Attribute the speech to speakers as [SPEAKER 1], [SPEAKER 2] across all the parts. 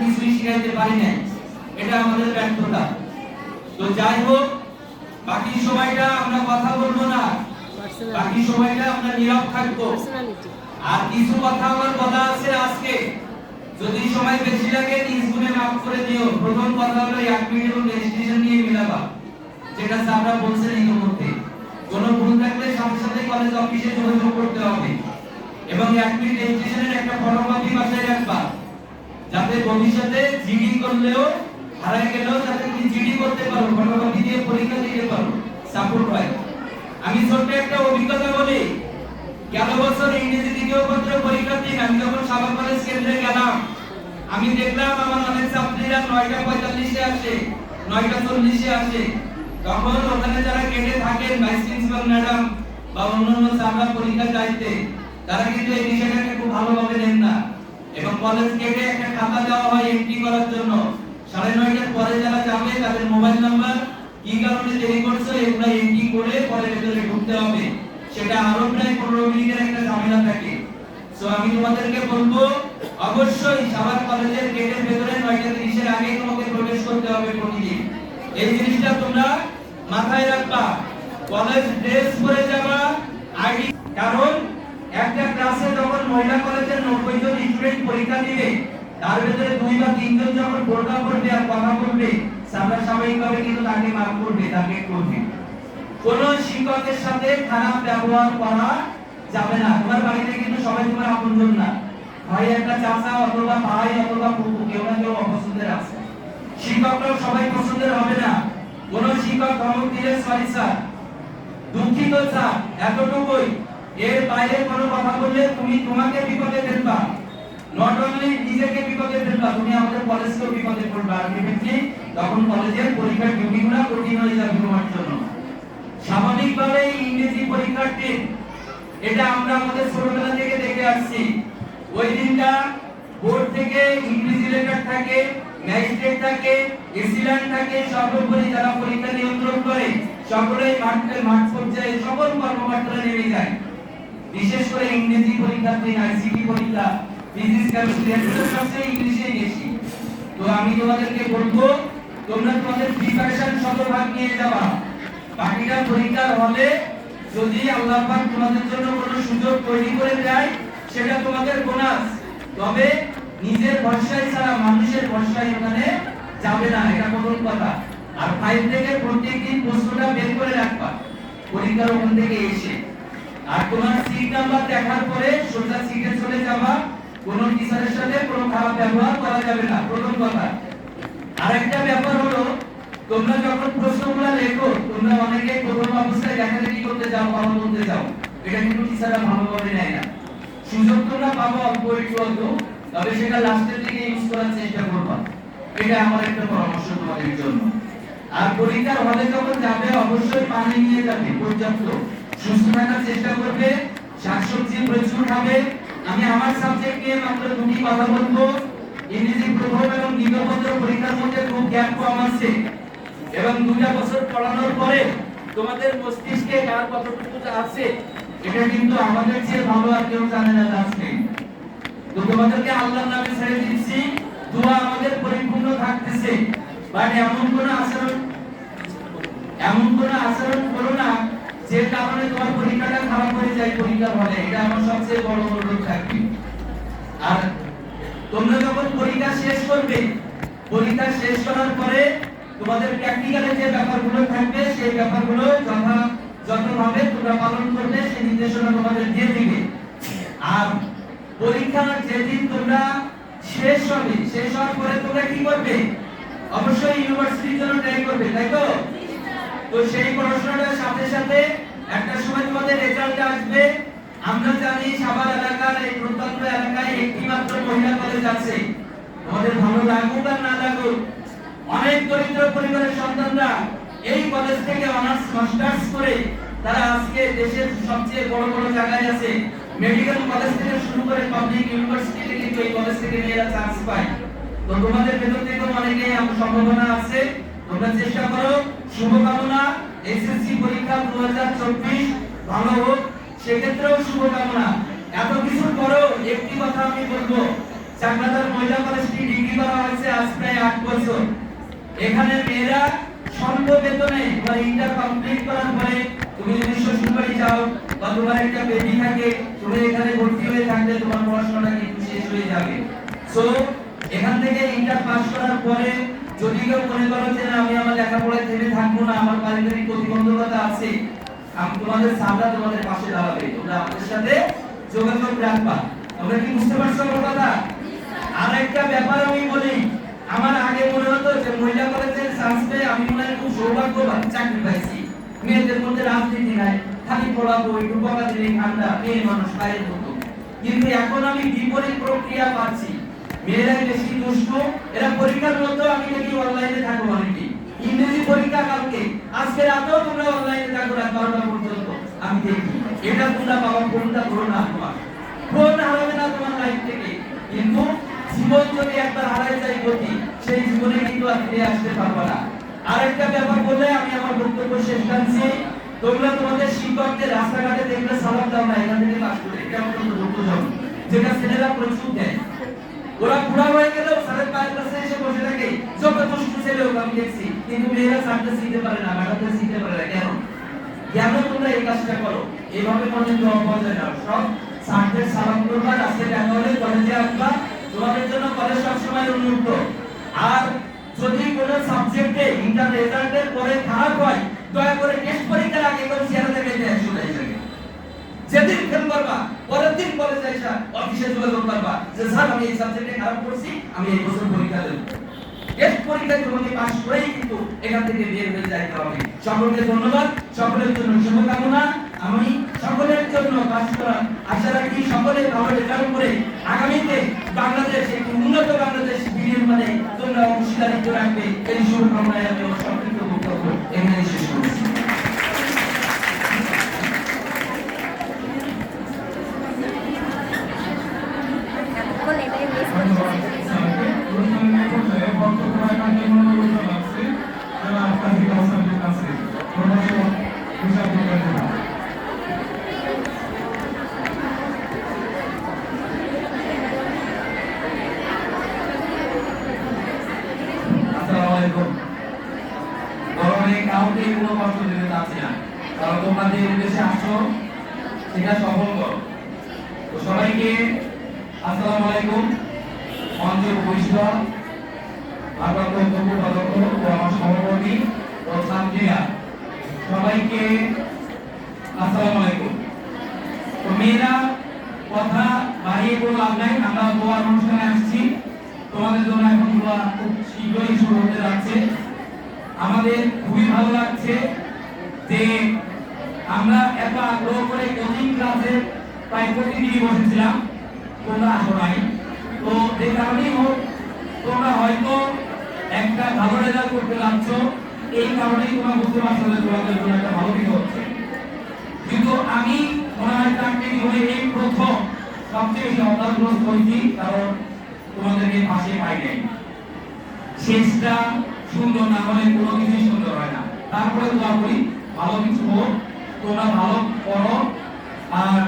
[SPEAKER 1] কিছুই শিখাইতে পারি না, এটা আমাদের ব্যর্থতা। তো যাই হোক, বাকি সময়টা আমরা কথা বলবো না, বাকি সময়টা আমরা নীরব থাকবো। আর কিছু কথা আমার বলা আছে আজকে, যদি সময় বেশি লাগে নিজ গুণে মাফ করে দিও। প্রথম কথা হলো অ্যাডমিট এবং রেজিস্ট্রেশন নিয়ে মিলাবা, যেটা আমরা বলছেন ইতিমধ্যে। কোনো ভুল থাকলে সাথে সাথে কলেজ অফিসে যোগাযোগ করতে হবে এবং অ্যাডমিট রেজিস্ট্রেশনের একটা ফটোকপি বাসায় রাখবা, যাতে ভবিষ্যতে জিডি করলেও হারায় গেলেও যাতে তুমি জিডি করতে পারো, ফটোকপি দিয়ে পরীক্ষা দিতে পারো, সাপোর্ট হয়। আমি ছোট্ট একটা অভিজ্ঞতা বলি। গেল বছর ইংরেজি দ্বিতীয় পত্র পরীক্ষার দিন আমি যখন সাভার কলেজ কেন্দ্রে গেলাম, আমি দেখলাম আমার অনেক ছাত্রীরা 9:45-এ আসে, 9:40-এ আসে। তখন ওখানে যারা গেটে থাকেন, ভাইস প্রিন্সিপাল ম্যাডাম বা অন্যান্য ছাত্ররা পরীক্ষার দায়িত্বে, তারা কিন্তু এই বিষয়টাকে খুব ভালোভাবে নেন না। এবং কলেজ গেটে একটা খাতা দেওয়া হয় এন্ট্রি করার জন্য। 9:30টার পরে যারা যাবে তাদের মোবাইল নাম্বার, কি কারণে দেরি করছো, এগুলো এন্ট্রি করে পরে ভেতরে ঢুকতে হবে। সেটা আরো প্রায় 15 মিনিটের একটা ঝামেলা থাকে। সো আমি তোমাদেরকে বলবো, অবশ্যই সাভার কলেজের গেটের ভেতরে 9:30-এর আগে তোমাকে প্রবেশ করতে হবে প্রতিদিন। এই জিনিসটা তোমরা মাথায় রাখবা। কলেজ ড্রেস পরে যাবা, আইডি। কারণ একটা ক্লাসে যখন মহিলা কলেজের 90 জন স্টুডেন্ট পরীক্ষা দিবে, তার ভিতরে 2 বা 3 জন যখন বোরকা পরবে আর কথা বলবে, আমরা স্বাভাবিকভাবে কিন্তু তাকে মাফ করবে, টার্গেট করবে। কোন শিক্ষকের সাথে খারাপ ব্যবহার করা যাবে না। তোমার বাড়িতে কিন্তু সবাই তোমার আপনজন না, ভাই একটা চাচা অথবা ভাই অথবা ফুফু, কেউ না কেউ অপছন্দের আছে। শিক্ষকরাও সবাই পছন্দের হবে না। কোন শিক্ষক ধমক দিলে সরি স্যার, দুঃখিত স্যার, এতটুকুই। এর বাইরে কোনো কথা বললে তুমি তোমাকে বিপদে ফেলবা, নট অনলি নিজেকে বিপদে ফেলবা, তুমি আমাদের কলেজকেও বিপদে ফেলবা। আলটিমেটলি তখন কলেজের পরীক্ষার ডিউটিগুলো কঠিন হয়ে যাবে তোমার জন্য। স্বাভাবিকভাবে ইংরেজি পরীক্ষার দিন, এটা আমরা আমাদের ছোটবেলা থেকে দেখে আসছি। ওই দিনটা বোর্ড থেকে ইংরেজি লেটার থাকে, ম্যাজিস্ট্রেট থাকে, এসিল্যান্ড থাকে, সর্বোপরি যারা পরীক্ষা নিয়ন্ত্রণ করে সকলেই মাঠ পর্যায়ে সকল কর্মকর্তারা নেমে যায়। বিশেষ করে ইংরেজি পরীক্ষার দিন, আইসিটি পরীক্ষা, ফিজিক্স, কেমিস্ট্রি, এগুলো সবচেয়ে ইংলিশেই বেশি। তো আমি তোমাদেরকে বলবো, তোমরা তোমাদের প্রিপারেশন শতভাগ নিয়ে যাবা। বাকিটা পরীক্ষার হলে যদি আল্লাহ পাক তোমাদের জন্য কোনো সুযোগ তৈরি করে দেয়, সেটা তোমাদের বোনাস। তবে নিজের ভরসায় ছাড়া মানুষের ভরসায় ওখানে যাবে না, এটা প্রথম কথা। আর ফাইল থেকে প্রত্যেকদিন প্রশ্নটা বের করে রাখবা পরীক্ষার ওখান থেকে এসে। আর তোমার সিট নাম্বার দেখার পরে সোজা সিটে চলে যাবা, কোনো টিচারের সাথে কোনো খারাপ ব্যবহার করা যাবে না, প্রথম কথা। আরেকটা ব্যাপার হলো, তোমরা যখন প্রশ্নগুলো লেখো, তোমরা অনেকে প্রথম অবস্থায় লেখালেখি করতে যাও, কথা বলতে যাও, এটা কিন্তু টিচাররা ভালোভাবে নেয় না। সুযোগ তোমরা পাবো অল্প একটু অল্প, তবে সেটা লাস্টের দিকে ইউজ করার চেষ্টা করবা। এটা আমার একটা পরামর্শ তোমাদের জন্য। আর পরীক্ষার হলে যখন যাবে অবশ্যই পানি নিয়ে যাবে পর্যাপ্ত, সুস্থ থাকার চেষ্টা করবে, শাকসবজি প্রচুর খাবে। আমি আমার সাবজেক্ট নিয়ে মাত্র 2টি কথা বলবো। ইংরেজি প্রথম এবং দ্বিতীয় পত্র পরীক্ষার মধ্যে খুব গ্যাপ কম আছে এবং 2টা বছর পড়ানোর পরে তোমাদের মস্তিষ্কে কার কতটুকু আছে এটা কিন্তু আমাদের চেয়ে ভালো আর কেউ জানে না আজকে। তো তোমাদেরকে আল্লাহর নামে ছেড়ে দিচ্ছি, দোয়া আমাদের পরিপূর্ণ থাকতেছে। বাট এমন কোন আচরণ করো না যে কারণে তোমার পরীক্ষাটা খারাপ হয়ে যায় পরীক্ষার হলে, এটা আমার সবচেয়ে বড় অনুরোধ থাকবে। আর তোমরা যখন পরীক্ষা শেষ করবে, পরীক্ষা শেষ করার পরে তোমাদের প্র্যাকটিক্যালে যে ব্যাপারগুলো থাকবে সেই ব্যাপারগুলো যথাযথভাবে তোমরা পালন করবে, সেই নির্দেশনা তোমাদের দিয়ে দিবে। আর পরীক্ষা যেদিন তোমরা শেষ হবে, শেষ হওয়ার পরে তোমরা কি করবে? অবশ্যই ইউনিভার্সিটির জন্য ট্রাই করবে, তাই তো? তো সেই পড়াশোনাটার সাথে সাথে একটা সময় তোমাদের রেজাল্ট আসবে। আমরা জানি সাভার এলাকার এই প্রত্যন্ত এলাকায় একটি মাত্র মহিলা কলেজ আছে। তোমাদের ভালো লাগুক আর না লাগুক, অনেক দরিদ্র পরিবারের সন্তানরা এই কলেজ থেকে অনার্স মাস্টার্স করে তারা আজকে দেশের সবচেয়ে বড় বড় জায়গায় আছে। মেডিকেল কলেজ থেকে শুরু করে পাবলিক ইউনিভার্সিটিতে কিন্তু এই কলেজ থেকে মেয়েরা চান্স পায়। তো তোমাদের ভেতর থেকে অনেকেই সম্ভাবনা আছে, তোমরা চেষ্টা করো। শুভকামনা। এসএসসি পরীক্ষা 2024 ভালো হোক, সেক্ষেত্রেও শুভকামনা। এত কিছুর পরেও একটি কথা আমি বলবো, চাকলাদার মহিলা কলেজটি ডিগ্রি করা হয়েছে আজ প্রায় 8 বছর। এখানে মেয়েরা স্বল্প বেতনে ইন্টার কমপ্লিট করার পরে তুমি যদি শ্বশুরবাড়ি যাও বা তোমার একটা বেবি থাকে, তুমি এখানে ভর্তি হয়ে থাকলে তোমার পড়াশোনাটা কিন্তু শেষ হয়ে যাবে। সো এখান থেকে ইন্টার পাস করার পরে যদি কেউ মনে করো যে আমি আমার লেখাপড়ায় থেমে থাকবো না, আমার পারিবারিক প্রতিবন্ধকতা আছে, আমি তোমাদের সামনে তোমাদের পাশে দাঁড়াবে, তোমরা আমাদের সাথে যোগাযোগ রাখবা। তোমরা কি বুঝতে পারছো আমার কথা? আর একটা ব্যাপার আমি বলি, আমার আগে মনে হতো যে মহিলা কলেজের চান্স পেয়ে আমি মনে হয় খুব সৌভাগ্যবান, চাকরি পাইছি, মেয়েদের মধ্যে রাজনীতি নাই, খালি পড়াবো, একটু বকা দিলে ঠান্ডা, মেয়ে মানুষ বাইরের মতো। কিন্তু এখন আমি বিপরীত প্রক্রিয়া পাচ্ছি, মেয়েরাই বেশি দুষ্ট, এরা পরীক্ষার মতো আমি দেখি অনলাইনে থাকবো অনেকে, ইংরেজি পরীক্ষা কালকে, আজকে রাতেও তোমরা অনলাইনে থাকো রাত 12টা পর্যন্ত, আমি দেখি। এটা তোমরা বাবা ফোনটা ধরো না, তোমার ফোন হারাবে না তোমার লাইফ থেকে, কিন্তু জীবন যদি একবার হারায় যায় গতি, সেই জীবনে কিন্তু আর ফিরে আসতে পারবে না। আরেকটা ব্যাপার বলে আমি আমার বক্তব্য শেষ করছি, তোমরা তোমাদের শিক্ষকদের রাস্তাঘাটে দেখলে সালাম দাও না, এখান থেকে পাস করে, এটা অত্যন্ত দুঃখজনক, যেটা ছেলেরা প্রচুর দেয়। ওরা বুড়া হয়ে গেলেও স্যারের পায়ের কাছে এসে বসে থাকে, যত দুষ্ট ছেলে হোক আমি দেখছি, কিন্তু মেয়েরা স্যারকে চিনতে পারে না, ম্যাডামকে চিনতে পারে না। কেন? কেন তোমরা এই কাজটা করো? এইভাবে মনে হয় না, সব স্যারদের সালাম করবা, রাস্তায় দেখা হলে কলেজে আসবা, তোমাদের জন্য কলেজ সবসময় উন্মুক্ত। আর যদি কোনো সাবজেক্টে ইন্টার রেজাল্টের পরে খারাপ হয়, দয়া করে টেস্ট পরীক্ষার আগে কোন চেহারা থেকে একশো দেয় যাবে। যেদিন ফেল করবা, পরের দিন কলেজে এসে অফিসে যোগাযোগ করবা যে স্যার আমি এই সাবজেক্টে খারাপ করছি, আমি এই বছর পরীক্ষা দেব। টেস্ট পরীক্ষায় তোমাকে পাস করেই কিন্তু এখান থেকে বের হয়ে যাইতে হবে। সকলকে ধন্যবাদ, সকলের জন্য শুভকামনা। আমি সকলের জন্য কাজ করার আশা রাখি, সকলের ভালো রেজাল্ট করে আগামীতে বাংলাদেশ একটি উন্নত বাংলাদেশ বিনির্মাণে তোমরা অংশীদারিত্ব রাখবে, এই শুভকামনায় আমি আমার সংক্ষিপ্ত বক্তব্য এখানে শেষ করছি। গরমে কাউকে কোনো কষ্ট দিতে চাচ্ছি না, কারণ তোমরা যে উদ্দেশ্যে আসছো সেটা সফল করো। তো সবাইকে আসসালামু আলাইকুম। মঞ্চে উপস্থিত ভারপ্রাপ্ত অধ্যক্ষ ও আমার সহকর্মী ও ছাত্রীরা, সবাইকে আসসালামু আলাইকুম। তো মেয়েরা, কথা বাড়িয়ে কোনো লাভ নাই, আমরা দোয়ার অনুষ্ঠানে আসছি, তোমাদের জন্য এখন দোয়া খুব শীঘ্রই শুরু হতে যাচ্ছে। আমাদের খুবই ভালো লাগছে যে আমরা এত আগ্রহ করে কোচিং ক্লাসে প্রায় প্রতিদিনই বসেছিলাম, তোমরা আসো নাই। তো যে কারণেই হোক, তোমরা হয়তো একটা ভালো রেজাল্ট করতে যাচ্ছ, এই কারণেই তোমরা বুঝতে পারছো যে তোমাদের জন্য একটা ভালো কিছু হচ্ছে। কিন্তু আমি মনে হয় চাকরি জীবনে এই প্রথম সবচেয়ে বেশি হতাশগ্রস্ত হয়েছি, কারণ তোমাদেরকে পাশে পাই নাই। শেষটা সুন্দর না হলে কোনো কিছুই সুন্দর হয় না। তারপরে দোয়া করি ভালো কিছু হোক, তোমরা ভালো পড়ো। আর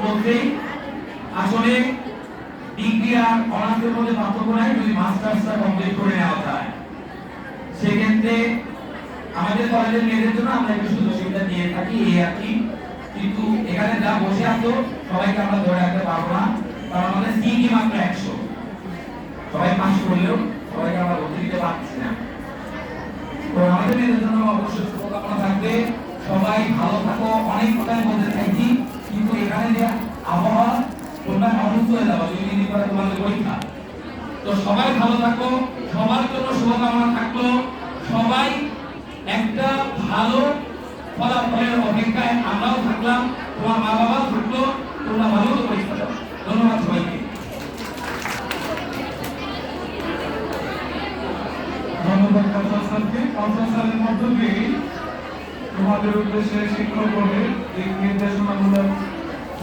[SPEAKER 1] বলতেই আসলে ডিগ্রি আর অনার্সের মধ্যে পার্থক্য নাই, যদি মাস্টার্সটা কমপ্লিট করে নেওয়া যায় সেক্ষেত্রে আমাদের কলেজের মেয়েদের জন্য আমরা একটু সুযোগ সুবিধা দিয়ে থাকি, এই আর কি। কিন্তু এখানে যা বসে আছো সবাইকে আমরা ধরে রাখতে পারবো না, কারণ আমাদের সিটি মাত্র 100, সবাই পাস করলেও সবাইকে আমরা ভর্তি দিতে পারছি না। তো আমাদের মেয়েদের জন্য অবশ্যই শুভকামনা থাকবে, সবাই ভালো থাকো। অনেক কথা বলতে চাইছি, কিন্তু এখানে যে আবহাওয়া, তোমরা অসুস্থ হয়ে যাবো 2 দিন পরে তোমাদের পরীক্ষা। তো সবাই ভালো থাকো, সবার জন্য শুভকামনা থাকলো। সবাই একটা ভালো ফলাফলের অপেক্ষায় আমরাও থাকলাম, তোমার মা বাবাও থাকলো, তোমরা ভালো পরীক্ষা দাও। ধন্যবাদ সবাইকে।
[SPEAKER 2] ধন্যবাদ কাউন্সিলর স্যারের মধ্য দিয়েই তোমাদের উদ্দেশ্যে শিক্ষক বলে এই নির্দেশনামূলক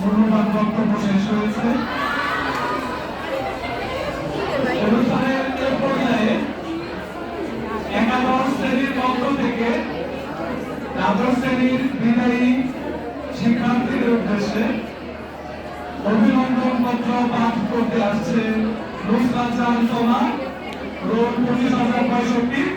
[SPEAKER 2] মূল্যবান বক্তব্য শেষ হয়েছে। অনুষ্ঠানের এই পর্যায়ে একাদশ শ্রেণীর পক্ষ থেকে দ্বাদশ শ্রেণীর বিদায়ী শিক্ষার্থীদের উদ্দেশ্যে অভিনন্দন পত্র পাঠ করতে আসছে নুসরাত জাহান সোমা। 19,065